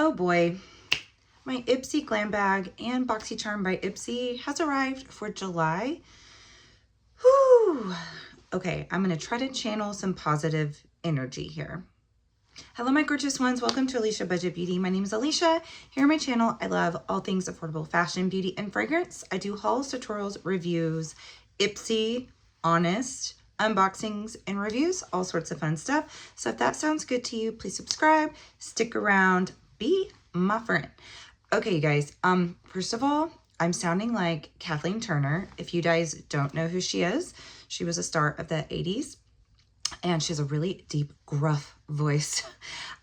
Oh boy, my IPSY Glam Bag and BoxyCharm by IPSY has arrived for July. Whew. Okay, I'm gonna try to channel some positive energy here. Hello, my gorgeous ones. Welcome to Aleisha Budget Beauty. My name is Aleisha. Here on my channel, I love all things affordable fashion, beauty, and fragrance. I do hauls, tutorials, reviews, IPSY, honest, unboxings, and reviews, all sorts of fun stuff. So if that sounds good to you, please subscribe, stick around, be my friend. Okay, you guys, first of all, I'm sounding like Kathleen Turner. If you guys don't know who she is, she was a star of the 80s. And she has a really deep, gruff voice.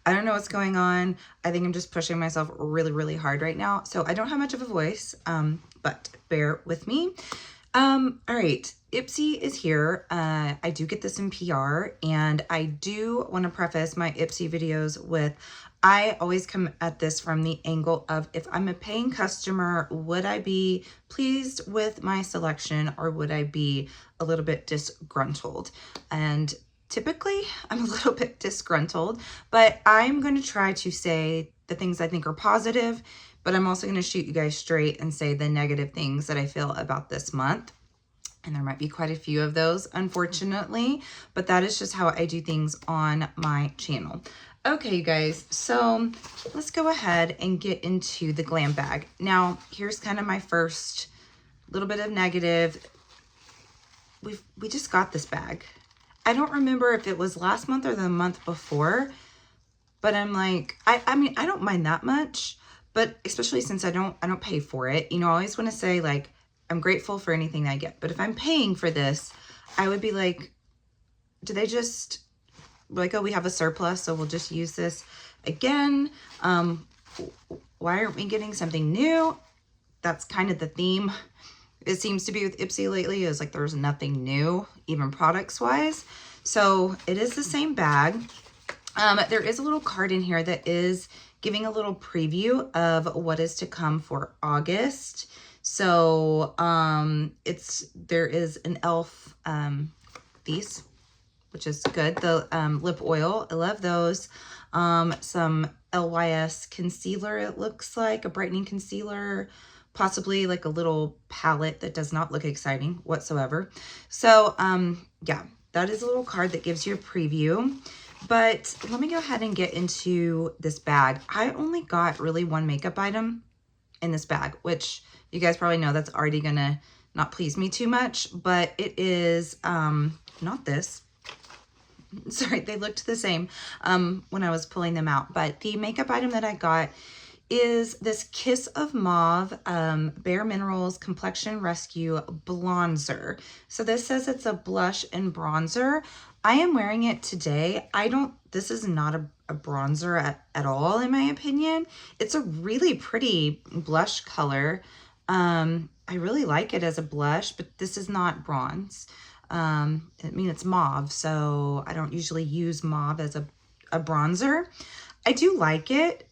I don't know what's going on. I think I'm just pushing myself really, really hard right now. So I don't have much of a voice, but bear with me. All right, IPSY is here. I do get this in PR, and I do want to preface my IPSY videos with, I always come at this from the angle of, if I'm a paying customer, would I be pleased with my selection, or would I be a little bit disgruntled? And typically, I'm a little bit disgruntled, but I'm going to try to say the things I think are positive, but I'm also going to shoot you guys straight and say the negative things that I feel about this month. And there might be quite a few of those, unfortunately, but that is just how I do things on my channel. Okay, you guys, so let's go ahead and get into the Glam Bag. Now, here's kind of my first little bit of negative. We just got this bag. I don't remember if it was last month or the month before, but I'm like, I mean, I don't mind that much, but especially since I don't pay for it. You know, I always want to say, like, I'm grateful for anything I get, but if I'm paying for this, I would be like, do they just like, oh, we have a surplus, so we'll just use this again? Why aren't we getting something new? That's kind of the theme. It seems to be with IPSY lately, is like there's nothing new, even products wise. So it is the same bag. There is a little card in here that is giving a little preview of what is to come for August. So there is an e.l.f. These, which is good. The lip oil, I love those. Some LYS concealer, it looks like a brightening concealer. Possibly like a little palette that does not look exciting whatsoever. So yeah, that is a little card that gives you a preview. But let me go ahead and get into this bag. I only got really one makeup item in this bag, which you guys probably know that's already gonna not please me too much, but it is not this. Sorry, they looked the same when I was pulling them out, but the makeup item that I got is this Kiss of Mauve Bare Minerals Complexion Rescue Bronzer. So this says it's a blush and bronzer. I am wearing it today. This is not a bronzer at all, in my opinion. It's a really pretty blush color. I really like it as a blush, but this is not bronze. I mean, it's mauve, so I don't usually use mauve as a bronzer. I do like it.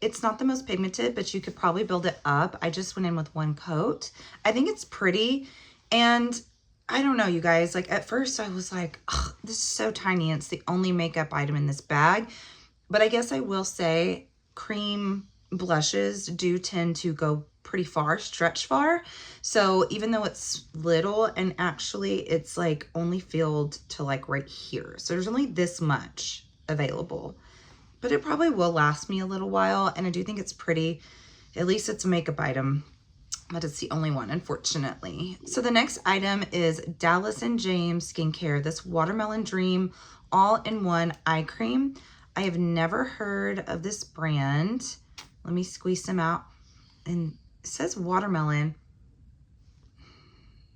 It's not the most pigmented, but you could probably build it up. I just went in with one coat. I think it's pretty. And I don't know, you guys, like at first I was like, oh, this is so tiny. It's the only makeup item in this bag. But I guess I will say cream blushes do tend to go pretty far, stretch far. So even though it's little, and actually it's like only filled to like right here. So there's only this much available. But it probably will last me a little while, and I do think it's pretty. At least it's a makeup item, but it's the only one, unfortunately. So the next item is Dallas & James Skincare, this Watermelon Dream All-in-One Eye Cream. I have never heard of this brand. Let me squeeze some out. And it says watermelon.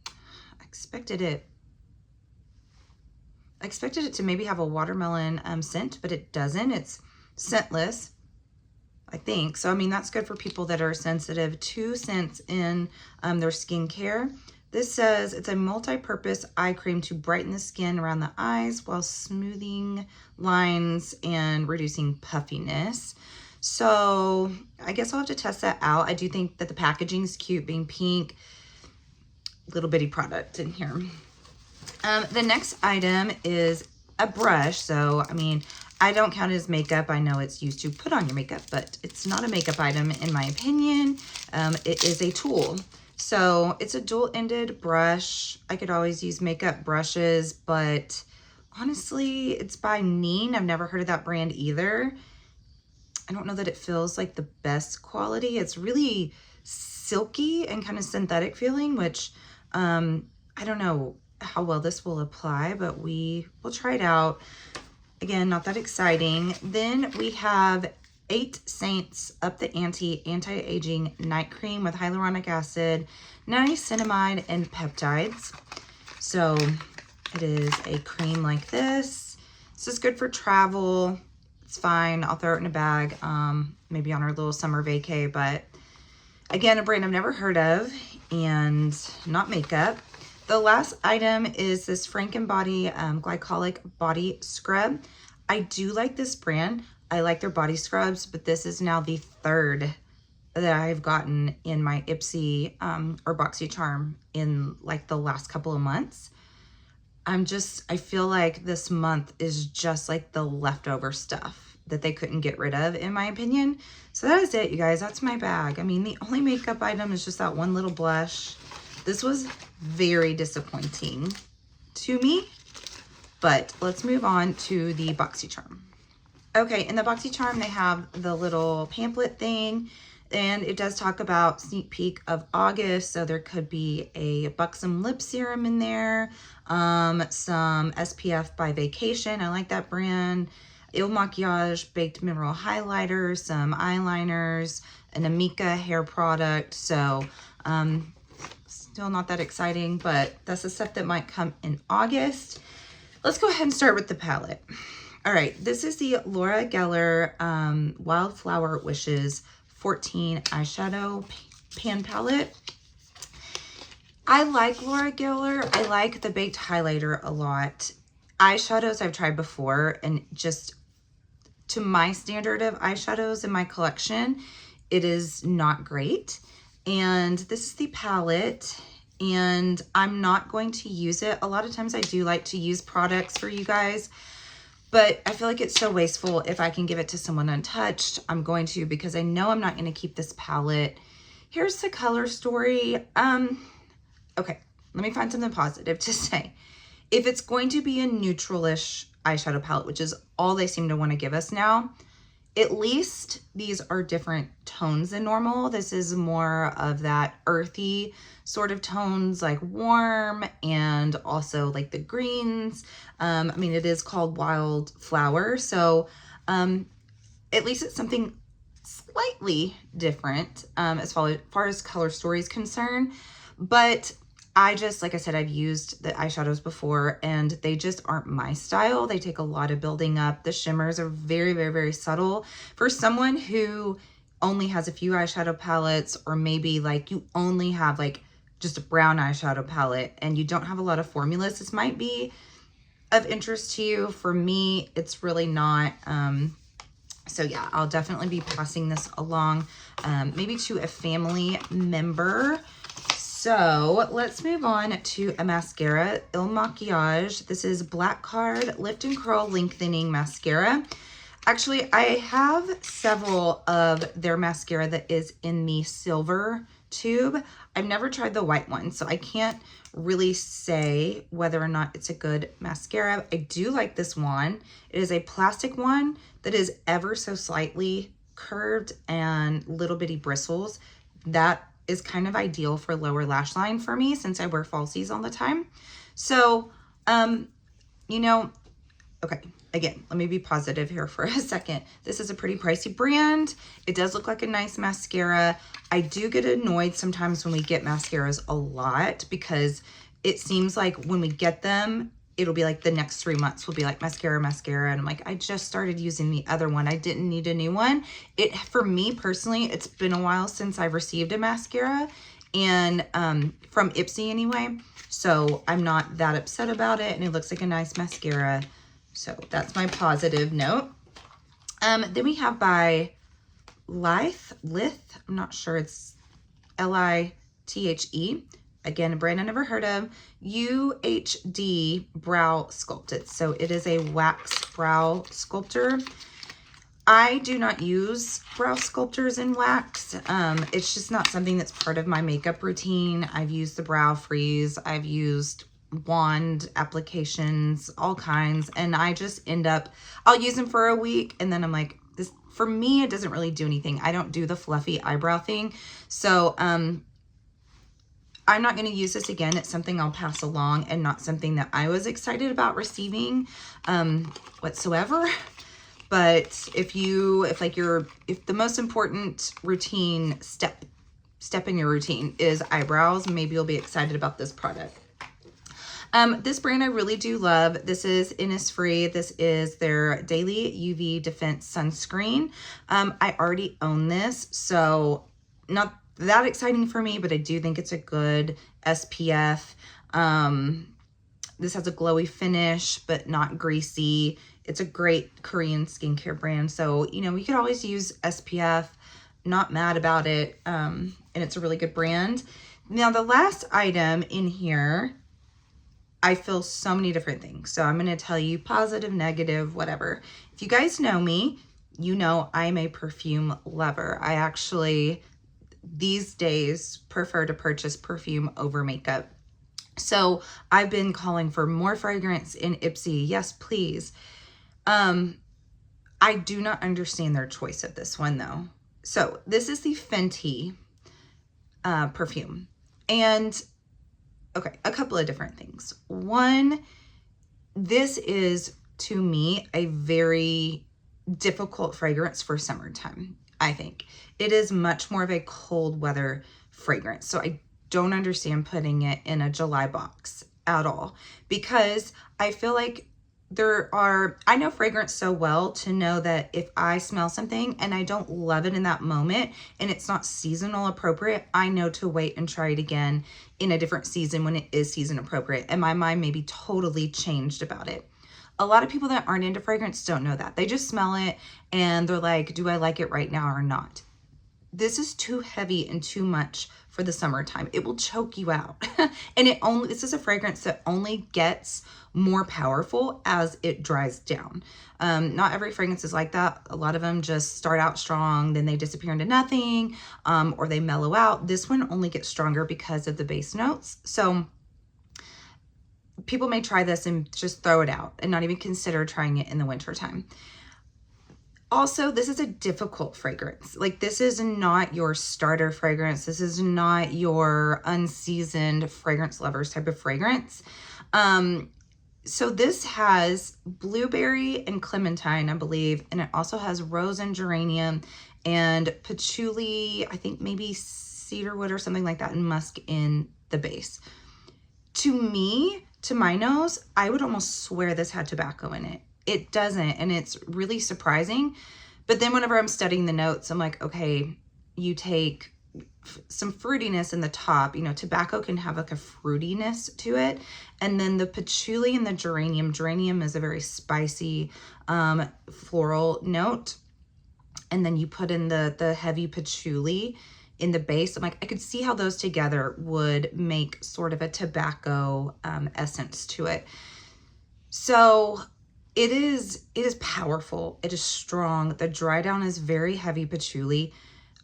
I expected it to maybe have a watermelon scent, but it doesn't. It's scentless, I think. So, I mean, that's good for people that are sensitive to scents in their skincare. This says it's a multi-purpose eye cream to brighten the skin around the eyes while smoothing lines and reducing puffiness. So I guess I'll have to test that out. I do think that the packaging is cute, being pink, little bitty product in here. The next item is a brush. So, I mean, I don't count it as makeup. I know it's used to put on your makeup, but it's not a makeup item in my opinion. It is a tool. So it's a dual-ended brush. I could always use makeup brushes, but honestly, it's by Neen. I've never heard of that brand either. I don't know that it feels like the best quality. It's really silky and kind of synthetic feeling, which I don't know how well this will apply, but we will try it out. Again, not that exciting. Then we have 8 Saints Up the Ante Anti-Aging Night Cream with hyaluronic acid, niacinamide, and peptides. So it is a cream like this. This is good for travel. It's fine. I'll throw it in a bag, maybe on our little summer vacay. But again, a brand I've never heard of and not makeup. The last item is this Franken Body Glycolic Body Scrub. I do like this brand. I like their body scrubs, but this is now the 3rd that I've gotten in my IPSY or BoxyCharm in like the last couple of months. I feel like this month is just like the leftover stuff that they couldn't get rid of, in my opinion. So that is it, you guys. That's my bag. I mean, the only makeup item is just that one little blush. This was very disappointing to me, but let's move on to the BoxyCharm. Okay, in the BoxyCharm, they have the little pamphlet thing, and it does talk about sneak peek of August. So there could be a Buxom lip serum in there, some SPF by Vacation. I like that brand. Il Makiage Baked Mineral Highlighter, some eyeliners, an Amika hair product. So, still not that exciting, but that's the stuff that might come in August. Let's go ahead and start with the palette. All right, this is the Laura Geller Wildflower Wishes 14 eyeshadow pan palette. I like Laura Geller. I like the baked highlighter a lot. Eyeshadows I've tried before, and just to my standard of eyeshadows in my collection, it is not great. And this is the palette, and I'm not going to use it. A lot of times I do like to use products for you guys, but I feel like it's so wasteful. If I can give it to someone untouched, I'm going to, because I know I'm not going to keep this palette. Here's the color story. Okay, let me find something positive to say. If it's going to be a neutralish eyeshadow palette, which is all they seem to want to give us now, at least these are different tones than normal. This is more of that earthy sort of tones, like warm, and also like the greens. I mean, it is called Wildflower, so at least it's something slightly different as far as color story is concerned. But I just, like I said, I've used the eyeshadows before, and they just aren't my style. They take a lot of building up. The shimmers are very, very, very subtle. For someone who only has a few eyeshadow palettes, or maybe like you only have like just a brown eyeshadow palette and you don't have a lot of formulas, this might be of interest to you. For me, it's really not. So yeah, I'll definitely be passing this along, maybe to a family member. So let's move on to a mascara, Il Makiage. This is Black Card Lift and Curl Lengthening Mascara. Actually, I have several of their mascara that is in the silver tube. I've never tried the white one, so I can't really say whether or not it's a good mascara. I do like this one. It is a plastic one that is ever so slightly curved and little bitty bristles. That is kind of ideal for lower lash line for me, since I wear falsies all the time. So, you know, okay, again, let me be positive here for a second. This is a pretty pricey brand. It does look like a nice mascara. I do get annoyed sometimes when we get mascaras a lot, because it seems like when we get them, it'll be like the next 3 months will be like mascara. And I'm like, I just started using the other one. I didn't need a new one. For me personally, it's been a while since I've received a mascara, and from IPSY anyway. So I'm not that upset about it, and it looks like a nice mascara. So that's my positive note. Then we have by Lith, I'm not sure, it's Lithe, again, a brand I never heard of, UHD Brow Sculpted. So it is a wax brow sculptor. I do not use brow sculptors in wax. It's just not something that's part of my makeup routine. I've used the brow freeze. I've used wand applications, all kinds. And I just end up, I'll use them for a week. And then I'm like, this, for me, it doesn't really do anything. I don't do the fluffy eyebrow thing. So, I'm not going to use this again. It's something I'll pass along and not something that I was excited about receiving, whatsoever. But if the most important routine step in your routine is eyebrows, maybe you'll be excited about this product. This brand I really do love. This is Innisfree. This is their Daily UV Defense Sunscreen. I already own this, so not that exciting for me, but I do think it's a good SPF. This has a glowy finish, but not greasy. It's a great Korean skincare brand. So, you know, we could always use SPF, not mad about it. And it's a really good brand. Now, the last item in here, I feel so many different things. So I'm going to tell you positive, negative, whatever. If you guys know me, you know I'm a perfume lover. I actually, these days, prefer to purchase perfume over makeup. So I've been calling for more fragrance in IPSY. Yes, please. I do not understand their choice of this one though. So this is the Fenty perfume. And okay, a couple of different things. One, this is to me a very difficult fragrance for summertime, I think. It is much more of a cold weather fragrance. So I don't understand putting it in a July box at all, because I feel like I know fragrance so well to know that if I smell something and I don't love it in that moment and it's not seasonal appropriate, I know to wait and try it again in a different season when it is season appropriate. And my mind may be totally changed about it. A lot of people that aren't into fragrance don't know that. They just smell it and they're like, do I like it right now or not? This is too heavy and too much for the summertime. It will choke you out. And this is a fragrance that only gets more powerful as it dries down. Not every fragrance is like that. A lot of them just start out strong, then they disappear into nothing, or they mellow out. This one only gets stronger because of the base notes. So people may try this and just throw it out and not even consider trying it in the wintertime. Also, this is a difficult fragrance. Like, this is not your starter fragrance. This is not your unseasoned fragrance lovers type of fragrance. So this has blueberry and clementine, I believe, and it also has rose and geranium and patchouli, I think maybe cedarwood or something like that, and musk in the base. To me, to my nose, I would almost swear this had tobacco in it. It doesn't, and it's really surprising. But then whenever I'm studying the notes, I'm like, okay, you take some fruitiness in the top. You know, tobacco can have like a fruitiness to it. And then the patchouli and the geranium is a very spicy floral note. And then you put in the heavy patchouli in the base. I'm like, I could see how those together would make sort of a tobacco essence to it. So it is powerful. It is strong. The dry down is very heavy patchouli,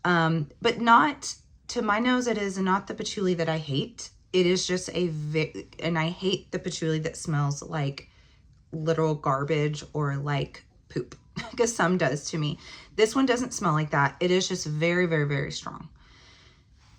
but not, to my nose, it is not the patchouli that I hate. It is just and I hate the patchouli that smells like literal garbage or like poop, because some does to me. This one doesn't smell like that. It is just very, very, very strong.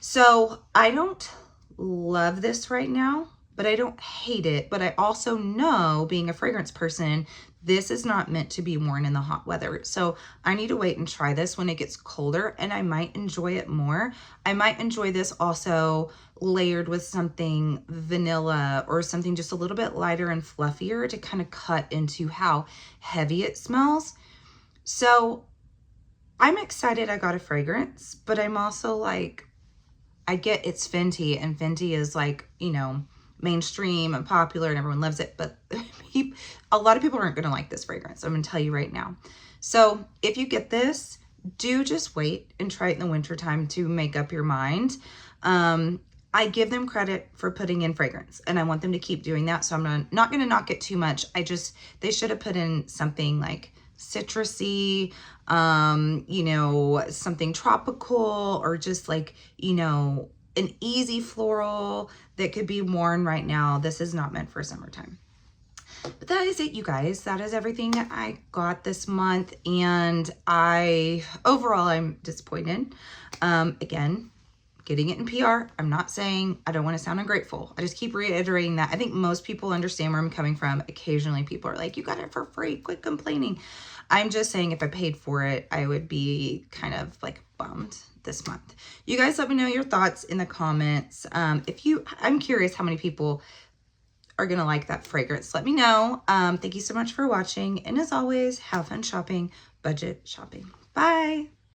So I don't love this right now, but I don't hate it. But I also know, being a fragrance person, this is not meant to be worn in the hot weather. So I need to wait and try this when it gets colder, and I might enjoy it more. I might enjoy this also layered with something vanilla or something just a little bit lighter and fluffier to kind of cut into how heavy it smells. So I'm excited I got a fragrance, but I'm also like, I get it's Fenty, and Fenty is like, you know, mainstream and popular and everyone loves it, but a lot of people aren't going to like this fragrance. I'm going to tell you right now. So if you get this, do just wait and try it in the wintertime to make up your mind. I I give them credit for putting in fragrance, and I want them to keep doing that. So I'm not going to knock it too much. They should have put in something like citrusy, you know, something tropical, or just like, you know, an easy floral that could be worn right now. This is not meant for summertime. But that is it, you guys. That is everything that I got this month. And overall, I'm disappointed. Again, getting it in PR. I'm not saying, I don't want to sound ungrateful. I just keep reiterating that. I think most people understand where I'm coming from. Occasionally people are like, you got it for free, quit complaining. I'm just saying if I paid for it, I would be kind of like bummed this month. You guys let me know your thoughts in the comments. I'm curious how many people are going to like that fragrance. Let me know. Thank you so much for watching. And as always, have fun shopping, budget shopping. Bye.